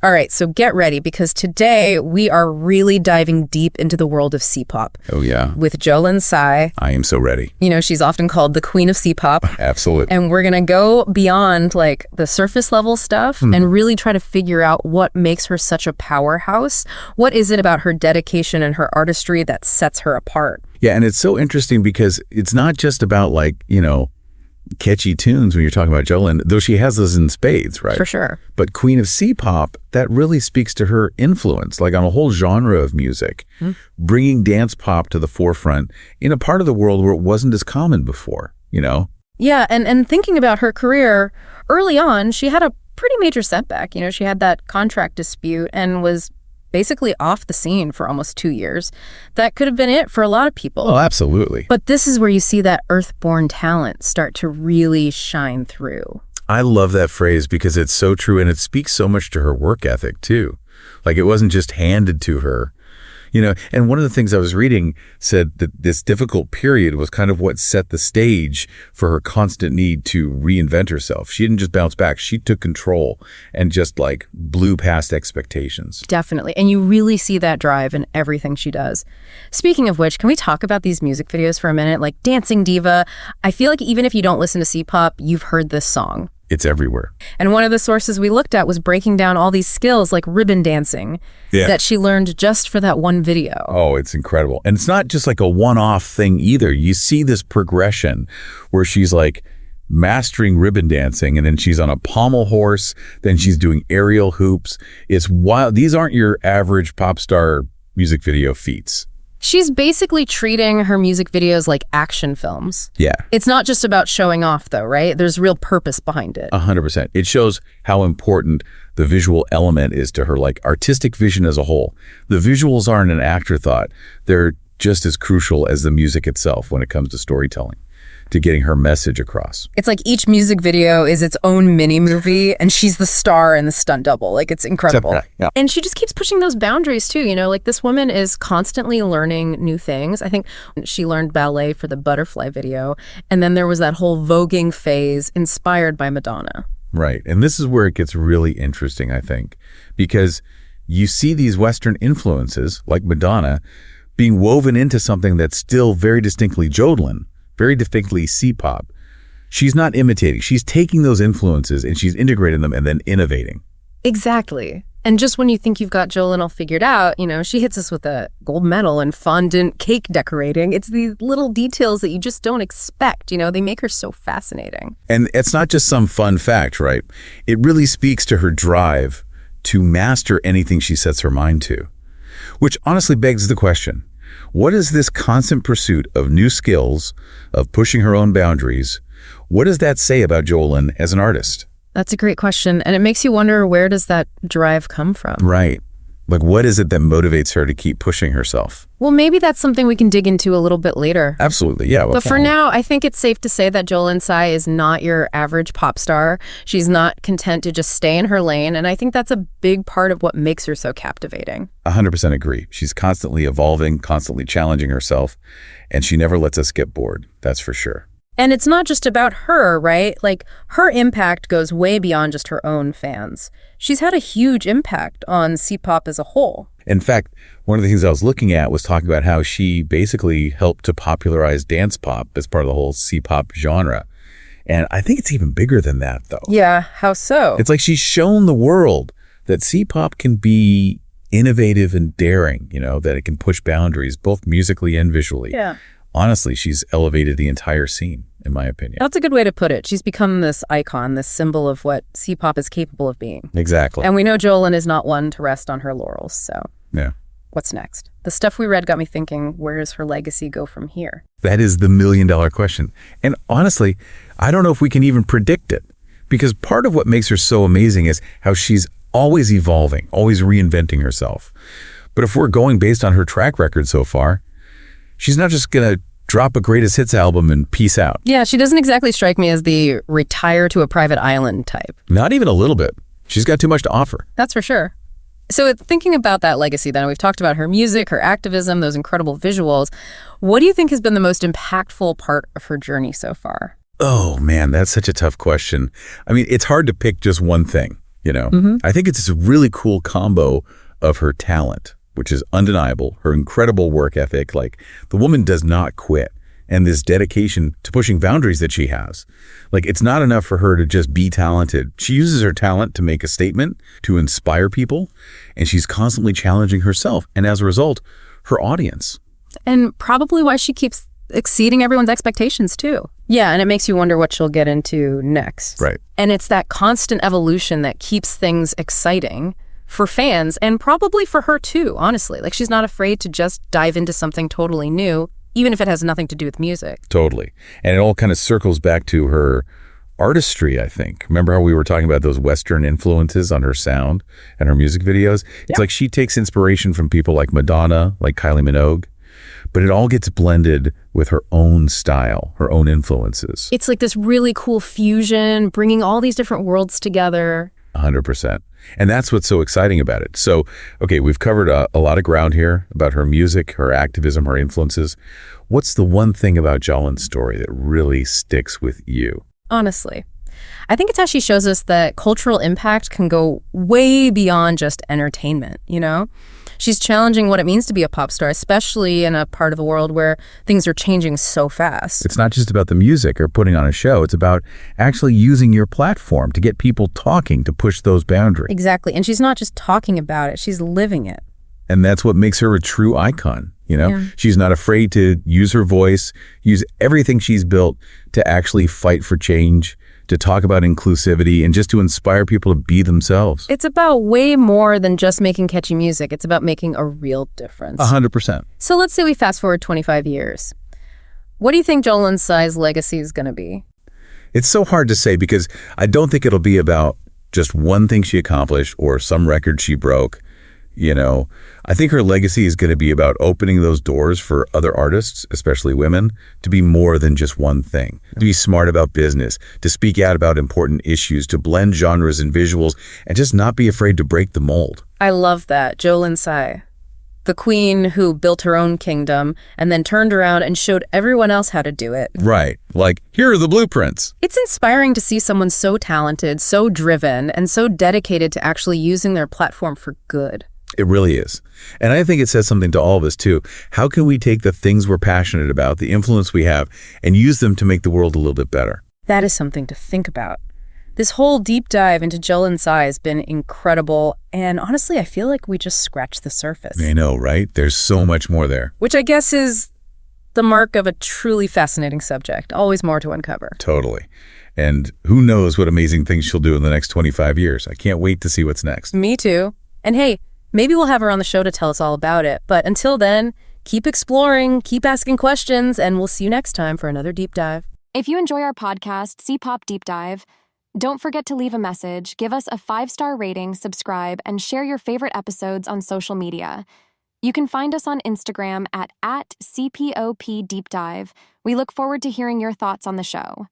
All right, so get ready, because today we are really diving deep into the world of C-pop. Oh, yeah. With Jolin Tsai. I am so ready. You know, she's often called the queen of C-pop. Absolutely. And we're going to go beyond, like, the surface level stuff and really try to figure out what makes her such a powerhouse. What is it about her dedication and her artistry that sets her apart? Yeah, and it's so interesting because it's not just about, like, you know, catchy tunes when you're talking about Jolin, though she has those in spades, right? For sure. But Queen of C-pop, that really speaks to her influence, like on a whole genre of music, bringing dance pop to the forefront in a part of the world where it wasn't as common before, you know? Yeah, and thinking about her career, early on, she had a pretty major setback. You know, she had that contract dispute and was basically off the scene for almost 2 years. That could have been it for a lot of people. Oh, absolutely. But this is where you see that earthborn talent start to really shine through. I love that phrase because it's so true, and it speaks so much to her work ethic, too. Like, it wasn't just handed to her. You know, and one of the things I was reading said that this difficult period was kind of what set the stage for her constant need to reinvent herself. She didn't just bounce back. She took control and just, like, blew past expectations. Definitely. And you really see that drive in everything she does. Speaking of which, can we talk about these music videos for a minute? Like Dancing Diva. I feel like even if you don't listen to C-pop, you've heard this song. It's everywhere. And one of the sources we looked at was breaking down all these skills like ribbon dancing that she learned just for that one video. Oh, it's incredible. And it's not just like a one-off thing either. You see this progression where she's like mastering ribbon dancing, and then she's on a pommel horse, then she's doing aerial hoops. It's wild. These aren't your average pop star music video feats. She's basically treating her music videos like action films. Yeah. It's not just about showing off, though, right? There's real purpose behind it. 100%. It shows how important the visual element is to her, like artistic vision as a whole. The visuals aren't an afterthought. They're just as crucial as the music itself when it comes to storytelling, to getting her message across. It's like each music video is its own mini movie, and she's the star and the stunt double. Like, it's incredible. Yeah. And she just keeps pushing those boundaries too. You know, like this woman is constantly learning new things. I think she learned ballet for the Butterfly video, and then there was that whole voguing phase inspired by Madonna. Right. And this is where it gets really interesting, I think, because you see these Western influences like Madonna being woven into something that's still very distinctly Jolin, very distinctly C-pop. She's not imitating. She's taking those influences and she's integrating them and then innovating. Exactly. And just when you think you've got Jolin all figured out, you know, she hits us with a gold medal in fondant cake decorating. It's these little details that you just don't expect. You know, they make her so fascinating. And it's not just some fun fact, right? It really speaks to her drive to master anything she sets her mind to, which honestly begs the question, what is this constant pursuit of new skills, of pushing her own boundaries? What does that say about Jolin as an artist? That's a great question. And it makes you wonder, where does that drive come from? Right. Like, what is it that motivates her to keep pushing herself? Well, maybe that's something we can dig into a little bit later. Absolutely, yeah. But for now, I think it's safe to say that Jolin Tsai is not your average pop star. She's not content to just stay in her lane, and I think that's a big part of what makes her so captivating. 100% agree. She's constantly evolving, constantly challenging herself, and she never lets us get bored, that's for sure. And it's not just about her, right? Like, her impact goes way beyond just her own fans. She's had a huge impact on C-pop as a whole. In fact, one of the things I was looking at was talking about how she basically helped to popularize dance pop as part of the whole C-pop genre. And I think it's even bigger than that, though. Yeah, how so? It's like she's shown the world that C-pop can be innovative and daring, you know, that it can push boundaries, both musically and visually. Yeah. Honestly, she's elevated the entire scene, in my opinion. That's a good way to put it. She's become this icon, this symbol of what C-pop is capable of being. Exactly. And we know Jolin is not one to rest on her laurels, so yeah. What's next? The stuff we read got me thinking, where does her legacy go from here? That is the million-dollar question. And honestly, I don't know if we can even predict it, because part of what makes her so amazing is how she's always evolving, always reinventing herself. But if we're going based on her track record so far, she's not just going to drop a greatest hits album and peace out. Yeah, she doesn't exactly strike me as the retire to a private island type. Not even a little bit. She's got too much to offer. That's for sure. So thinking about that legacy then, we've talked about her music, her activism, those incredible visuals. What do you think has been the most impactful part of her journey so far? Oh man, that's such a tough question. I mean, it's hard to pick just one thing. I think it's a really cool combo of her talent, which is undeniable, her incredible work ethic. Like, the woman does not quit, and this dedication to pushing boundaries that she has. Like, it's not enough for her to just be talented. She uses her talent to make a statement, to inspire people, and she's constantly challenging herself, and as a result, her audience. And probably why she keeps exceeding everyone's expectations, too. Yeah, and it makes you wonder what she'll get into next. Right. And it's that constant evolution that keeps things exciting for fans, and probably for her, too, honestly. Like, she's not afraid to just dive into something totally new, even if it has nothing to do with music. Totally. And it all kind of circles back to her artistry, I think. Remember how we were talking about those Western influences on her sound and her music videos? It's like she takes inspiration from people like Madonna, like Kylie Minogue, but it all gets blended with her own style, her own influences. It's like this really cool fusion, bringing all these different worlds together. 100%. And that's what's so exciting about it. So, okay, we've covered a lot of ground here about her music, her activism, her influences. What's the one thing about Jolin's story that really sticks with you? Honestly, I think it's how she shows us that cultural impact can go way beyond just entertainment, She's challenging what it means to be a pop star, especially in a part of the world where things are changing so fast. It's not just about the music or putting on a show. It's about actually using your platform to get people talking, to push those boundaries. Exactly. And she's not just talking about it, she's living it. And that's what makes her a true icon. She's not afraid to use her voice, use everything she's built to actually fight for change, to talk about inclusivity, and just to inspire people to be themselves. It's about way more than just making catchy music. It's about making a real difference. 100%. So let's say we fast forward 25 years. What do you think Jolin Tsai's legacy is going to be? It's so hard to say because I don't think it'll be about just one thing she accomplished or some record she broke. I think her legacy is going to be about opening those doors for other artists, especially women, to be more than just one thing, to be smart about business, to speak out about important issues, to blend genres and visuals, and just not be afraid to break the mold. I love that. Jolin Tsai, the queen who built her own kingdom and then turned around and showed everyone else how to do it. Right. Like, here are the blueprints. It's inspiring to see someone so talented, so driven, and so dedicated to actually using their platform for good. It really is. And I think it says something to all of us, too. How can we take the things we're passionate about, the influence we have, and use them to make the world a little bit better? That is something to think about. This whole deep dive into Jolin Tsai has been incredible, and honestly, I feel like we just scratched the surface. I know, right? There's so much more there. Which I guess is the mark of a truly fascinating subject. Always more to uncover. Totally. And who knows what amazing things she'll do in the next 25 years. I can't wait to see what's next. Me too. And hey, maybe we'll have her on the show to tell us all about it. But until then, keep exploring, keep asking questions, and we'll see you next time for another deep dive. If you enjoy our podcast, C-Pop Deep Dive, don't forget to leave a message, give us a 5-star rating, subscribe, and share your favorite episodes on social media. You can find us on Instagram at @CPOP Deep Dive. We look forward to hearing your thoughts on the show.